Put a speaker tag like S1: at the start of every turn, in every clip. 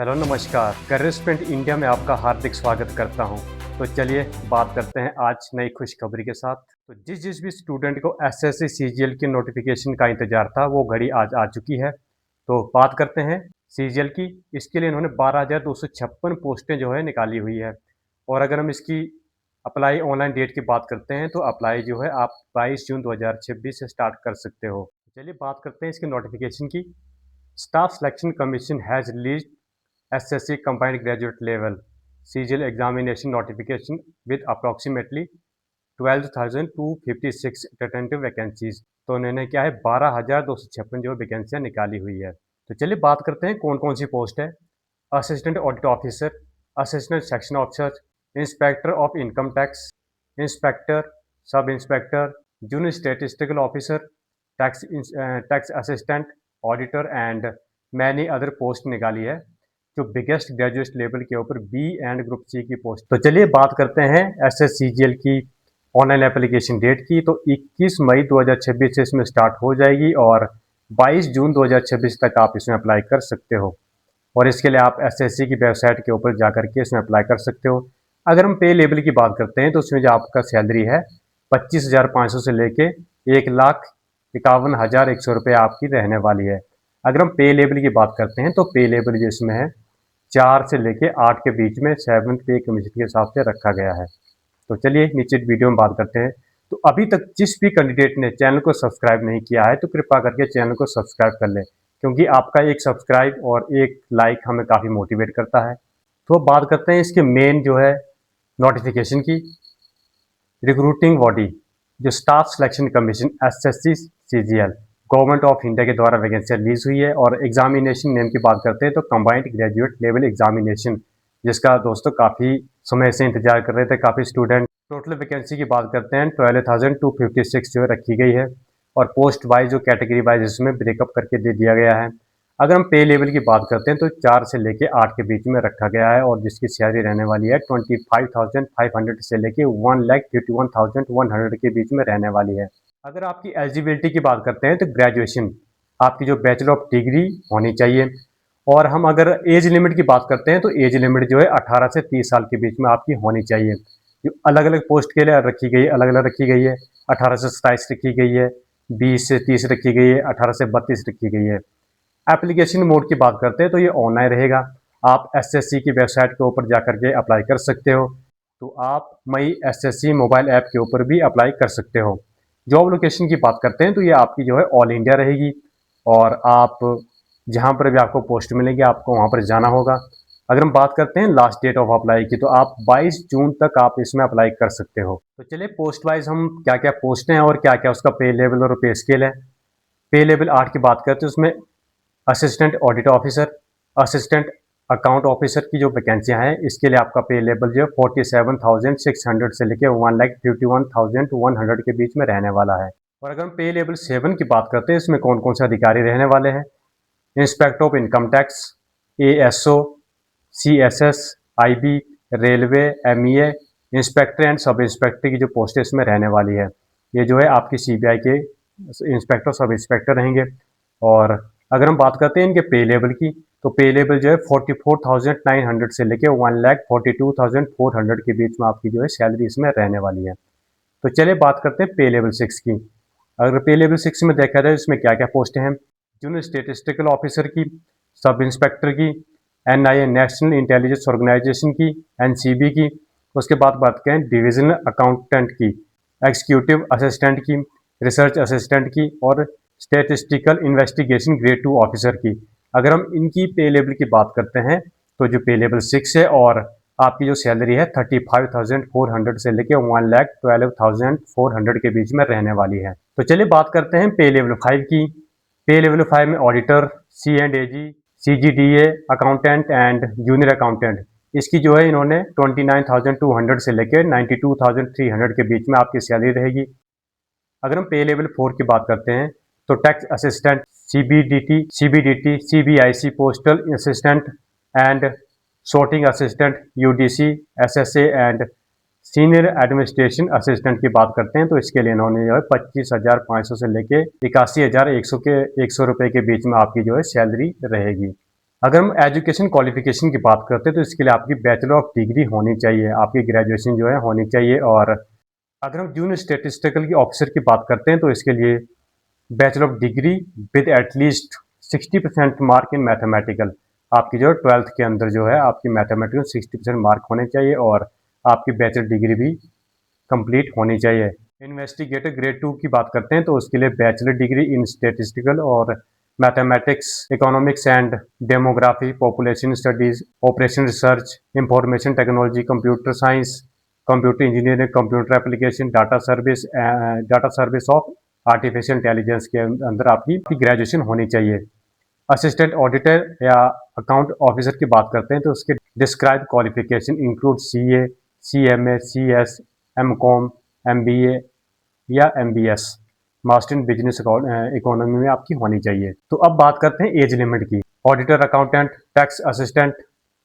S1: Hello नमस्कार, career sprint India में आपका हार्दिक स्वागत करता हूं। तो चलिए बात करते हैं आज नई खुशखबरी के साथ। तो जिस भी स्टूडेंट को एसएससी सीजीएल की नोटिफिकेशन का इंतजार था वो घड़ी आज आ चुकी है। तो बात करते हैं सीजीएल की। इसके लिए इन्होंने 12,256 पोस्टें जो है निकाली हुई है। और अगर हम इसकी अप्लाई ऑनलाइन डेट की बात करते हैं तो अप्लाई जो है आप 22 जून 2026 से स्टार्ट कर सकते हो। चलिए बात करते हैं इसके नोटिफिकेशन की। Staff selection commission has release SSC combined graduate level CGL examination notification with approximately 12,256 tentative vacancies। तो उन्होंने क्या है 12,256 जो वैकेंसियाँ निकाली हुई है। तो चलिए बात करते हैं कौन कौन सी पोस्ट है। Assistant audit officer, assistant section officer, inspector of income tax, inspector, sub inspector, junior statistical officer, tax assistant, auditor and many other post निकाली है जो बिगेस्ट ग्रेजुएट लेवल के ऊपर बी एंड ग्रुप सी की post. तो चलिए बात करते हैं SSCGL की ऑनलाइन एप्लीकेशन डेट की। तो 21 मई 2026 से इसमें स्टार्ट हो जाएगी और 22 जून 2026 तक आप इसमें अप्लाई कर सकते हो। और इसके लिए आप SSC की वेबसाइट के ऊपर जाकर के इसमें अप्लाई कर सकते हो। अगर हम पे लेवल की बात करते हैं तो उसमें जो आपका सैलरी है 25,500 से लेके 1,51,100 रुपये आपकी रहने वाली है। अगर हम पे लेवल की बात करते हैं तो पे लेवल जो इसमें है 4 से लेके 8 के बीच में 7th पे कमीशन के हिसाब से रखा गया है। तो चलिए नीचे वीडियो में बात करते हैं। तो अभी तक जिस भी कैंडिडेट ने चैनल को सब्सक्राइब नहीं किया है तो कृपया करके चैनल को सब्सक्राइब कर लें, क्योंकि आपका एक सब्सक्राइब और एक लाइक हमें काफ़ी मोटिवेट करता है। तो बात करते हैं इसके मेन जो है नोटिफिकेशन की। रिक्रूटिंग बॉडी जो staff selection commission SSC CGL government of India के द्वारा वैकेंसी रिलीज हुई है। और एग्जामिनेशन नेम की बात करते हैं तो कंबाइंड ग्रेजुएट लेवल एग्जामिनेशन, जिसका दोस्तों काफ़ी समय से इंतजार कर रहे थे काफ़ी स्टूडेंट। टोटल वैकेंसी की बात करते हैं 12,256 जो है रखी गई है। और पोस्ट वाइज जो कैटेगरी वाइज इसमें ब्रेकअप करके दे दिया गया है। अगर हम पे लेवल की बात करते हैं तो 4 से लेके 8 के बीच में रखा गया है और जिसकी सैलरी रहने वाली है 25,500 से लेके 1,51,100 के बीच में रहने वाली है। अगर आपकी एलिजिबिलिटी की बात करते हैं तो ग्रेजुएशन आपकी जो बैचलर ऑफ डिग्री होनी चाहिए। और हम अगर एज लिमिट की बात करते हैं तो एज लिमिट जो है 18 से 30 साल के बीच में आपकी होनी चाहिए। जो अलग अलग पोस्ट के लिए रखी गई है, अलग अलग रखी गई है। 18 से 27 रखी गई है, 20 से 30 रखी गई है, 18 से 32 रखी गई है। एप्लीकेशन मोड की बात करते हैं तो ये ऑनलाइन रहेगा। आप SSC की वेबसाइट के ऊपर जाकर के अप्लाई कर सकते हो। तो आप मई SSC मोबाइल ऐप के ऊपर भी अप्लाई कर सकते हो। जॉब लोकेशन की बात करते हैं तो ये आपकी जो है ऑल इंडिया रहेगी और आप जहाँ पर भी आपको पोस्ट मिलेगी आपको वहाँ पर जाना होगा। अगर हम बात करते हैं लास्ट डेट ऑफ अप्लाई की तो आप 22 जून तक आप इसमें अप्लाई कर सकते हो। तो चलिए पोस्ट वाइज हम क्या क्या पोस्ट हैं और क्या क्या उसका पे लेवल और पे स्केल है। पे लेवल 8 की बात करते हैं उसमें assistant audit officer, assistant account officer की जो वैकेंसियां हैं इसके लिए आपका पे लेवल जो है 47,600 से लेकर 1,51,100 के बीच में रहने वाला है। और अगर हम पे लेवल 7 की बात करते हैं इसमें कौन कौन से अधिकारी रहने वाले हैं। Inspector of income tax, ASO, CSS, IB, railway, MEA, inspector and sub inspector की जो पोस्ट इसमें रहने वाली है। ये जो है आपकी CBI के इंस्पेक्टर सब इंस्पेक्टर रहेंगे। और अगर हम बात करते हैं इनके पे लेवल की तो पे लेवल जो है 44,900 से लेके 1,42,400 के बीच में आपकी जो है सैलरी इसमें रहने वाली है। तो चलिए बात करते हैं पे लेवल 6 की। अगर पे लेवल 6 में देखा जाए इसमें क्या क्या पोस्टें हैं। जूनियर स्टेटिस्टिकल ऑफिसर की, सब इंस्पेक्टर की, NIA नेशनल इंटेलिजेंस ऑर्गेनाइजेशन की, NCB की। उसके बाद बात करें डिविजनल अकाउंटेंट की, एग्जीक्यूटिव असिस्टेंट की, रिसर्च असिस्टेंट की और स्टैटिस्टिकल इन्वेस्टिगेशन ग्रेड 2 ऑफिसर की। अगर हम इनकी पे लेवल की बात करते हैं तो जो पे लेवल 6 है और आपकी जो सैलरी है 35,400 से लेकर 1,12,400 के बीच में रहने वाली है। तो चलिए बात करते हैं पे लेवल 5 की। पे लेवल 5 में auditor, C&AG, CGDA, accountant and junior accountant, इसकी जो है इन्होंने 29,200 से लेकर 92,300 के बीच में आपकी सैलरी रहेगी। अगर हम पे लेवल 4 की बात करते हैं तो tax assistant, CBDT, CBIC, postal assistant and sorting assistant, UDC, SSA and senior administration assistant की बात करते हैं तो इसके लिए इन्होंने जो है 25,500 से लेके 81,100 रुपये के बीच में आपकी जो है सैलरी रहेगी। अगर हम एजुकेशन क्वालिफिकेशन की बात करते हैं तो इसके लिए आपकी बैचलर ऑफ डिग्री होनी चाहिए, आपकी ग्रेजुएशन जो है होनी चाहिए। और अगर हम जूनियर स्टैटिस्टिकल की ऑफिसर की बात करते हैं तो इसके लिए bachelor of degree with at least 60% mark in mathematical, आपकी जो 12th के अंदर जो है आपकी मैथमेटिकल 60% मार्क होने चाहिए और आपकी बैचलर डिग्री भी कंप्लीट होनी चाहिए। इन्वेस्टिगेटर ग्रेड 2 की बात करते हैं तो उसके लिए बैचलर डिग्री इन स्टैटिस्टिकल और mathematics, economics and demography, population studies, operation research, information technology, computer science, computer engineering, computer application, data service of artificial intelligence के अंदर आपकी ग्रेजुएशन होनी चाहिए। असिस्टेंट ऑडिटर या अकाउंट ऑफिसर की बात करते हैं तो उसके describe qualification include CA, CMA, CS, MCOM, MBA या MBS, master in business economy में आपकी होनी चाहिए। तो अब बात करते हैं एज लिमिट की। Auditor, accountant, tax assistant,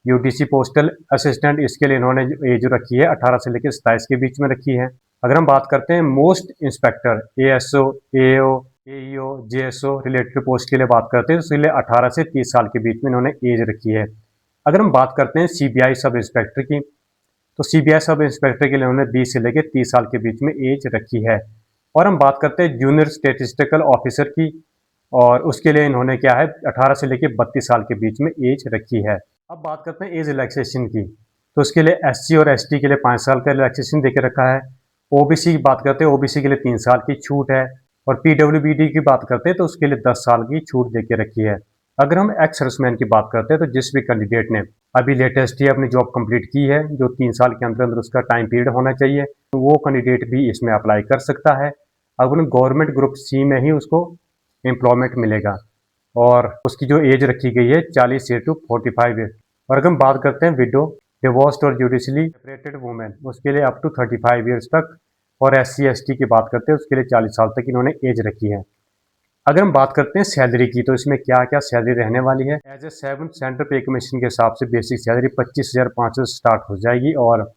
S1: UTC postal assistant, इसके लिए इन्होंने एज रखी है 18 से लेकर 27 के बीच में रखी है। अगर हम बात करते हैं most inspector, ASO, AO, AEO, JSO related post के लिए बात करते हैं तो इसके लिए 18 से 30 साल के बीच में इन्होंने एज रखी है। अगर हम बात करते हैं CBI सब इंस्पेक्टर की तो CBI सब इंस्पेक्टर के लिए उन्होंने 20 से लेकर 30 साल के बीच में एज रखी है। और हम बात करते हैं जूनियर स्टैटिस्टिकल ऑफिसर की और उसके लिए इन्होंने क्या है 18 से लेकर 32 साल के बीच में एज रखी है। अब बात करते हैं एज रिलैक्सेशन की तो उसके लिए SC और ST के लिए 5 साल का रिलैक्सेशन देके रखा है। OBC की बात करते हैं, OBC के लिए 3 साल की छूट है। और PWBD की बात करते हैं तो उसके लिए 10 साल की छूट देके रखी है। अगर हम एक्स सर्विसमैन की बात करते हैं तो जिस भी कैंडिडेट ने अभी लेटेस्ट ही अपनी जॉब कंप्लीट की है, जो 3 साल के अंदर अंदर उसका टाइम पीरियड होना चाहिए, तो वो कैंडिडेट भी इसमें अप्लाई कर सकता है। अब गवर्नमेंट ग्रुप C में ही उसको एम्प्लॉयमेंट मिलेगा और उसकी जो एज रखी गई है 40 से टू 45 ईयर। और अगर हम बात करते हैं विडो, डिवोर्स्ड और जुडिशली सेपरेटेड वुमेन, उसके लिए अप टू 35 ईयर्स तक। और SC ST की बात करते हैं उसके लिए 40 साल तक इन्होंने एज रखी है। अगर हम बात करते हैं सैलरी की तो इसमें क्या क्या सैलरी रहने वाली है। एज ए 7th सेंट्रल पे कमीशन के हिसाब से बेसिक सैलरी 25,500 स्टार्ट हो जाएगी और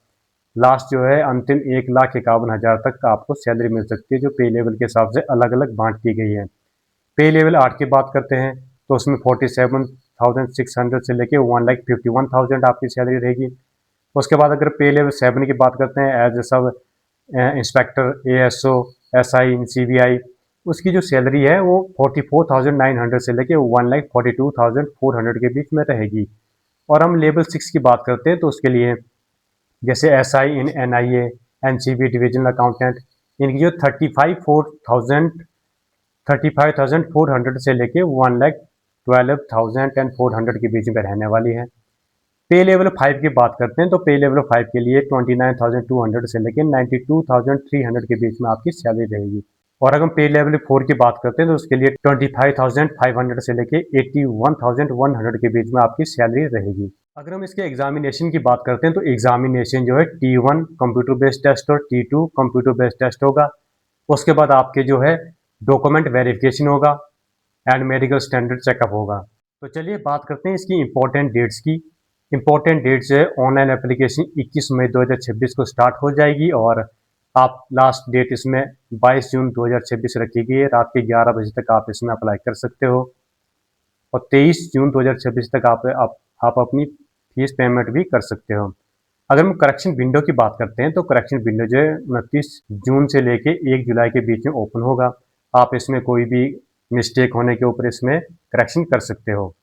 S1: लास्ट जो है अंतिम 1,51,000 तक आपको सैलरी मिल सकती है, जो पे लेवल के हिसाब से अलग अलग बांट दी गई है। पे लेवल 8 की बात करते हैं तो उसमें 47,600 से लेके 1,51,000 आपकी सैलरी रहेगी। उसके बाद अगर पे लेवल 7 की बात करते हैं as a sub inspector, ASO, SI in CBI, उसकी जो सैलरी है वो 44,900 से लेके 1,42,400 के बीच में रहेगी। और हम लेवल 6 की बात करते हैं तो उसके लिए जैसे SI इन NIA, NCB डिविजनल अकाउंटेंट, इनकी जो 35,400 से लेके 1,12,400 के बीच में रहने वाली है। पे लेवल 5 की बात करते हैं तो पे लेवल 5 के लिए 29,200 से लेकर 92,300 के बीच में आपकी सैलरी रहेगी। और अगर हम पे लेवल 4 की बात करते हैं तो उसके लिए 25,500 से लेकर 81,100 के बीच में आपकी सैलरी रहेगी। अगर हम इसके एग्जामिनेशन की बात करते हैं तो एग्जामिनेशन जो है T1 कंप्यूटर बेस्ड टेस्ट और T2 कंप्यूटर बेस्ड टेस्ट होगा। उसके बाद आपके जो है डॉक्यूमेंट वेरिफिकेशन होगा एंड मेडिकल स्टैंडर्ड चेकअप होगा। तो चलिए बात करते हैं इसकी इंपॉर्टेंट डेट्स की। इंपॉर्टेंट डेट्स है ऑनलाइन एप्लीकेशन 21 मई 2026 को स्टार्ट हो जाएगी और आप लास्ट डेट इसमें 22 जून 2026 रखी गई है। रात के 11 बजे तक आप इसमें अप्लाई कर सकते हो और 23 जून 2026 तक आप अपनी फीस पेमेंट भी कर सकते हो। अगर हम करेक्शन विंडो की बात करते हैं तो करेक्शन विंडो जो है 29 जून से लेके 1 जुलाई के बीच में ओपन होगा। आप इसमें कोई भी मिस्टेक होने के ऊपर इसमें करेक्शन कर सकते हो।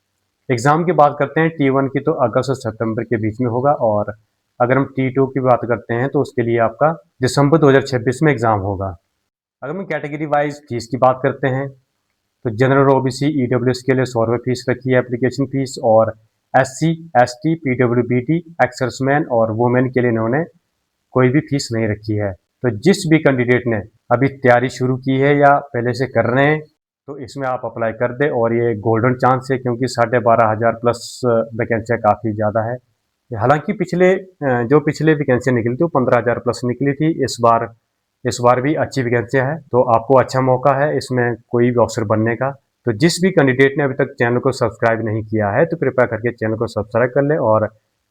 S1: एग्ज़ाम की बात करते हैं T1 की तो अगस्त और सितंबर के बीच में होगा और अगर हम T2 की बात करते हैं तो उसके लिए आपका दिसंबर 2026 में एग्ज़ाम होगा। अगर हम कैटेगरी वाइज फीस की बात करते हैं तो जनरल OBC EWS के लिए 100 रुपये फीस रखी है एप्लीकेशन फ़ीस और SC ST PWBD एक्सर्समैन और वुमेन के लिए इन्होंने कोई भी फीस नहीं रखी है। तो जिस भी कैंडिडेट ने अभी तैयारी शुरू की है या पहले से कर रहे हैं तो इसमें आप अप्लाई कर दें और ये गोल्डन चांस है क्योंकि 12,500 प्लस वैकेंसियाँ काफ़ी ज़्यादा है। हालांकि पिछले वैकेंसियाँ निकली थी वो 15,000 प्लस निकली थी। इस बार भी अच्छी वैकेंसियाँ है तो आपको अच्छा मौका है इसमें कोई भी अफसर बनने का। तो जिस भी कैंडिडेट ने अभी तक चैनल को सब्सक्राइब नहीं किया है तो कृपया करके चैनल को सब्सक्राइब कर लें और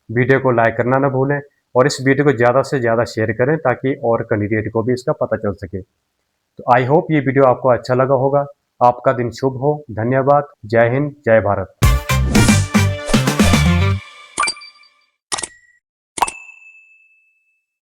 S1: वीडियो को लाइक करना ना भूलें और इस वीडियो को ज़्यादा से ज़्यादा शेयर करें ताकि और कैंडिडेट को भी इसका पता चल सके। तो आई होप ये वीडियो आपको अच्छा लगा होगा। आपका दिन शुभ हो। धन्यवाद। जय हिंद, जय भारत।